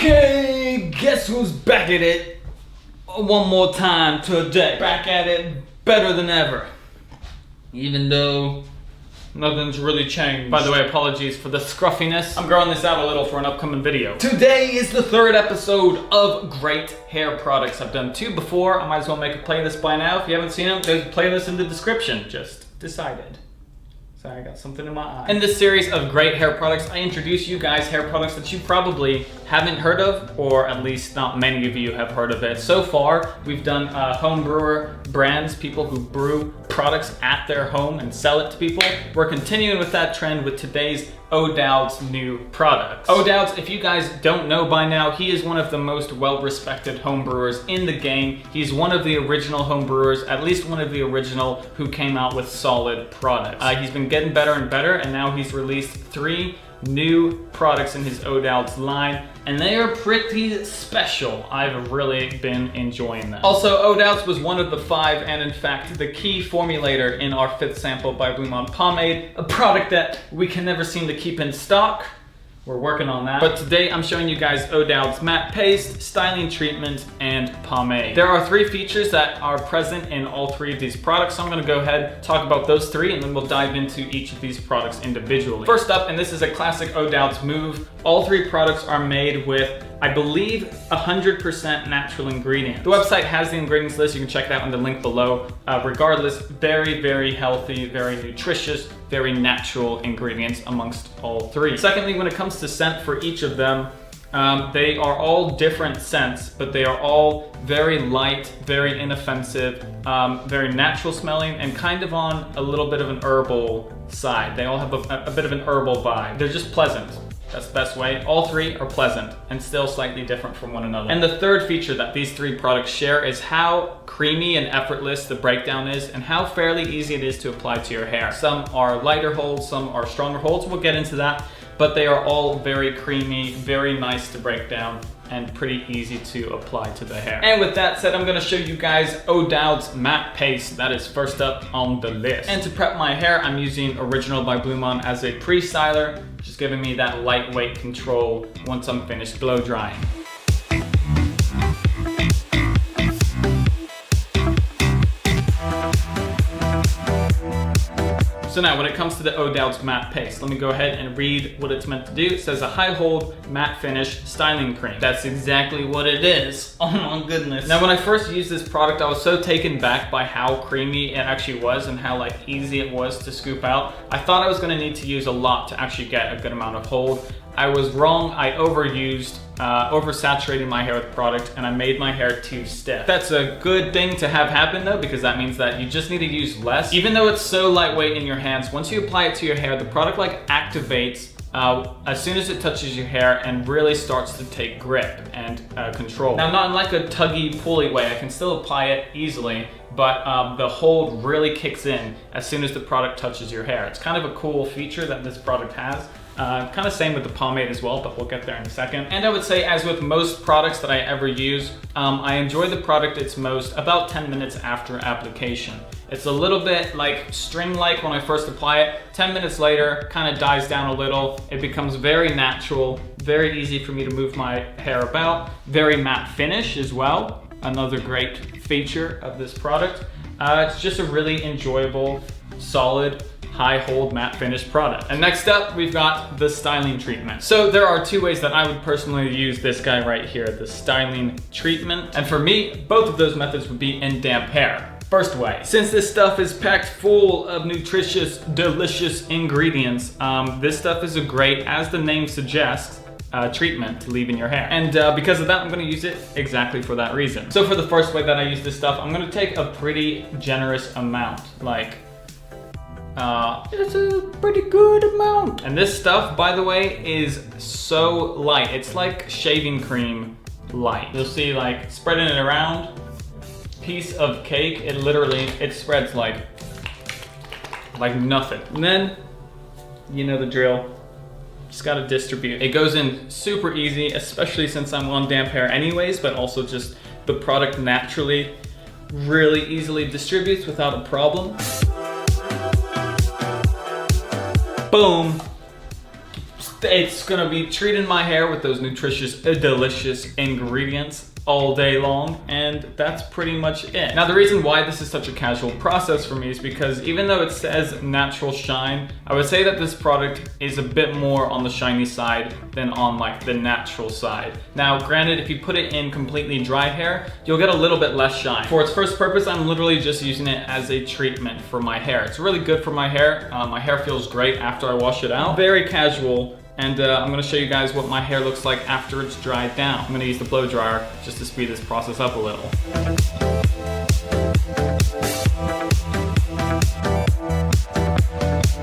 Okay, guess who's back at it one more time today. Back at it better than ever. Even though nothing's really changed. By the way, apologies for the scruffiness. I'm growing this out a little for an upcoming video. Today is the third episode of great hair products. I've done two before. I might as well make a playlist by now. If you haven't seen them, there's a playlist in the description. Just decided. Sorry, I got something in my eye. In this series of great hair products, I introduce you guys hair products that you probably haven't heard of, or at least not many of you have heard of it. So far, we've done home brewer brands, people who brew products at their home and sell it to people. We're continuing with that trend with today's Odouds new products. Odouds, if you guys don't know by now, he is one of the most well-respected home brewers in the game. He's one of the original home brewers, at least one of the original who came out with solid products. He's been getting better and better, and now he's released 3 new products in his Odouds line, and they are pretty special. I've really been enjoying them. Also, Odouds was one of the 5, and in fact, the key formulator in our 5th sample by Blumaan Pomade, a product that we can never seem to keep in stock. We're working on that. But today I'm showing you guys Odouds matte paste, styling treatment, and pomade. There are 3 features that are present in all 3 of these products. So I'm gonna go ahead, talk about those 3, and then we'll dive into each of these products individually. First up, and this is a classic Odouds move, all 3 products are made with, I believe, 100% natural ingredients. The website has the ingredients list. You can check that on the link below. Regardless, very, very healthy, very nutritious, very natural ingredients amongst all 3. Secondly, when it comes to scent for each of them, they are all different scents, but they are all very light, very inoffensive, very natural smelling, and kind of on a little bit of an herbal side. They all have a bit of an herbal vibe. They're just pleasant. That's the best way. All 3 are pleasant and still slightly different from one another. And the third feature that these 3 products share is how creamy and effortless the breakdown is and how fairly easy it is to apply to your hair. Some are lighter holds, some are stronger holds. We'll get into that, but they are all very creamy, very nice to break down, and pretty easy to apply to the hair. And with that said, I'm gonna show you guys Odouds matte paste. That is first up on the list. And to prep my hair, I'm using Original by Blumaan as a pre-styler, just giving me that lightweight control once I'm finished blow drying. So now when it comes to the Odouds matte paste, let me go ahead and read what it's meant to do. It says a high hold matte finish styling cream. That's exactly what it is. Oh my goodness. Now when I first used this product, I was so taken back by how creamy it actually was and how like easy it was to scoop out. I thought I was gonna need to use a lot to actually get a good amount of hold. I was wrong. I oversaturated my hair with product, and I made my hair too stiff. That's a good thing to have happen though, because that means that you just need to use less. Even though it's so lightweight in your hands, once you apply it to your hair, the product like activates as soon as it touches your hair and really starts to take grip and control. Now, not in like a tuggy, pulley way, I can still apply it easily, but the hold really kicks in as soon as the product touches your hair. It's kind of a cool feature that this product has. Kind of same with the pomade as well, but we'll get there in a second. And I would say, as with most products that I ever use, I enjoy the product its most about 10 minutes after application. It's a little bit like string-like when I first apply it. 10 minutes later, kind of dies down a little. It becomes very natural, very easy for me to move my hair about. Very matte finish as well, another great feature of this product. It's just a really enjoyable, solid, high hold matte finish product. And next up, we've got the styling treatment. So there are 2 ways that I would personally use this guy right here, the styling treatment. And for me, both of those methods would be in damp hair. First way, since this stuff is packed full of nutritious, delicious ingredients, this stuff is a great, as the name suggests, treatment to leave in your hair. And because of that, I'm gonna use it exactly for that reason. So for the first way that I use this stuff, I'm gonna take a pretty generous amount, like it's a pretty good amount. And this stuff, by the way, is so light. It's like shaving cream light. You'll see, like, spreading it around, piece of cake, it spreads like nothing. And then, you know the drill, just gotta distribute. It goes in super easy, especially since I'm on damp hair anyways, but also just the product naturally really easily distributes without a problem. Boom. It's gonna be treating my hair with those nutritious, delicious ingredients all day long, and that's pretty much it. Now the reason why this is such a casual process for me is because even though it says natural shine, I would say that this product is a bit more on the shiny side than on like the natural side. Now granted, if you put it in completely dry hair, you'll get a little bit less shine. For its first purpose, I'm literally just using it as a treatment for my hair. It's really good for my hair. My hair feels great after I wash it out. Very casual. And I'm gonna show you guys what my hair looks like after it's dried down. I'm gonna use the blow dryer just to speed this process up a little.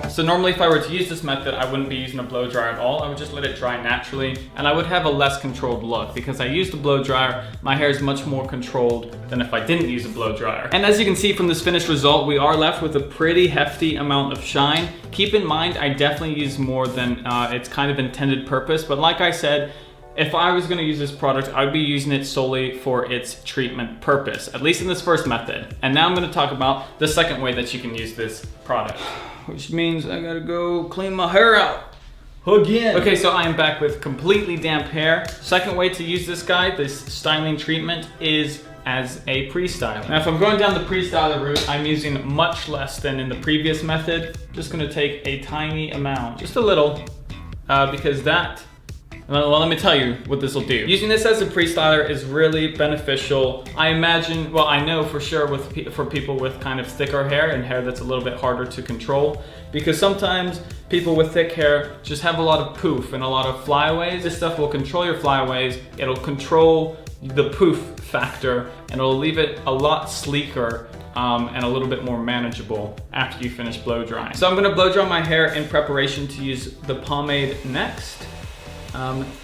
So normally if I were to use this method, I wouldn't be using a blow dryer at all. I would just let it dry naturally, and I would have a less controlled look. Because I used a blow dryer, my hair is much more controlled than if I didn't use a blow dryer. And as you can see from this finished result, we are left with a pretty hefty amount of shine. Keep in mind, I definitely use more than its kind of intended purpose, but like I said, if I was gonna use this product, I'd be using it solely for its treatment purpose, at least in this first method. And now I'm gonna talk about the second way that you can use this product. Which means I gotta go clean my hair out again. Okay, so I am back with completely damp hair. Second way to use this guy, this styling treatment, is as a pre-styler. Now if I'm going down the pre-styler route, I'm using much less than in the previous method. Just gonna take a tiny amount, just a little, because that, well, let me tell you what this will do. Using this as a pre-styler is really beneficial. I imagine, well, I know for sure for people with kind of thicker hair and hair that's a little bit harder to control, because sometimes people with thick hair just have a lot of poof and a lot of flyaways. This stuff will control your flyaways. It'll control the poof factor, and it'll leave it a lot sleeker and a little bit more manageable after you finish blow drying. So I'm gonna blow dry my hair in preparation to use the pomade next.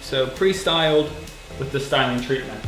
So pre-styled with the styling treatment.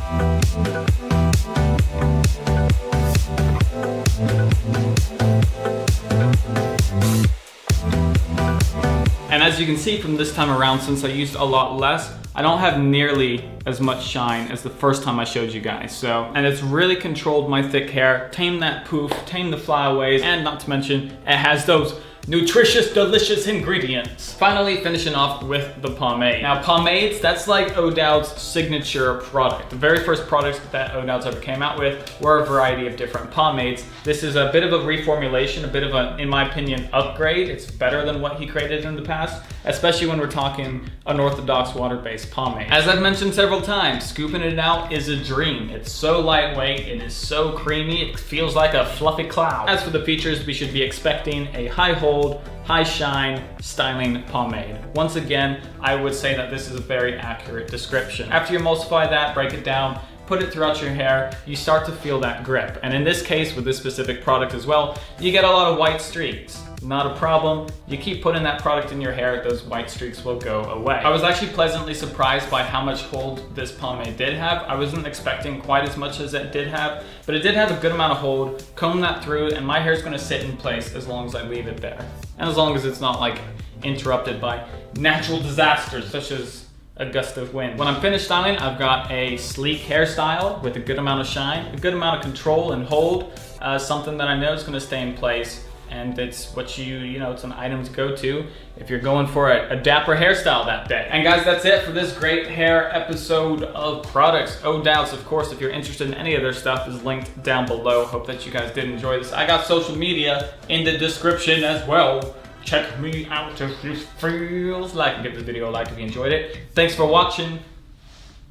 And as you can see from this time around, since I used a lot less, I don't have nearly as much shine as the first time I showed you guys. So, and it's really controlled my thick hair, tamed that poof, tamed the flyaways, and not to mention, it has those nutritious, delicious ingredients. Finally, finishing off with the pomade. Now pomades, that's like Odouds' signature product. The very first products that Odouds ever came out with were a variety of different pomades. This is a bit of a reformulation, a bit of a, in my opinion, upgrade. It's better than what he created in the past, especially when we're talking unorthodox water-based pomade. As I've mentioned several times, scooping it out is a dream. It's so lightweight, it is so creamy, it feels like a fluffy cloud. As for the features, we should be expecting a high hold, high shine styling pomade. Once again, I would say that this is a very accurate description. After you emulsify that, break it down, put it throughout your hair, you start to feel that grip. And in this case, with this specific product as well, you get a lot of white streaks. Not a problem. You keep putting that product in your hair, those white streaks will go away. I was actually pleasantly surprised by how much hold this pomade did have. I wasn't expecting quite as much as it did have, but it did have a good amount of hold. Comb that through, and my hair's gonna sit in place as long as I leave it there. And as long as it's not like interrupted by natural disasters, such as a gust of wind. When I'm finished styling, I've got a sleek hairstyle with a good amount of shine, a good amount of control and hold, something that I know is gonna stay in place. And it's what you know, it's an item to go to if you're going for a dapper hairstyle that day. And guys, that's it for this great hair episode of products. Odouds, of course, if you're interested in any of their stuff, is linked down below. Hope that you guys did enjoy this. I got social media in the description as well. Check me out if you feels like it. Give this video a like if you enjoyed it. Thanks for watching.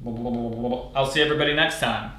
I'll see everybody next time.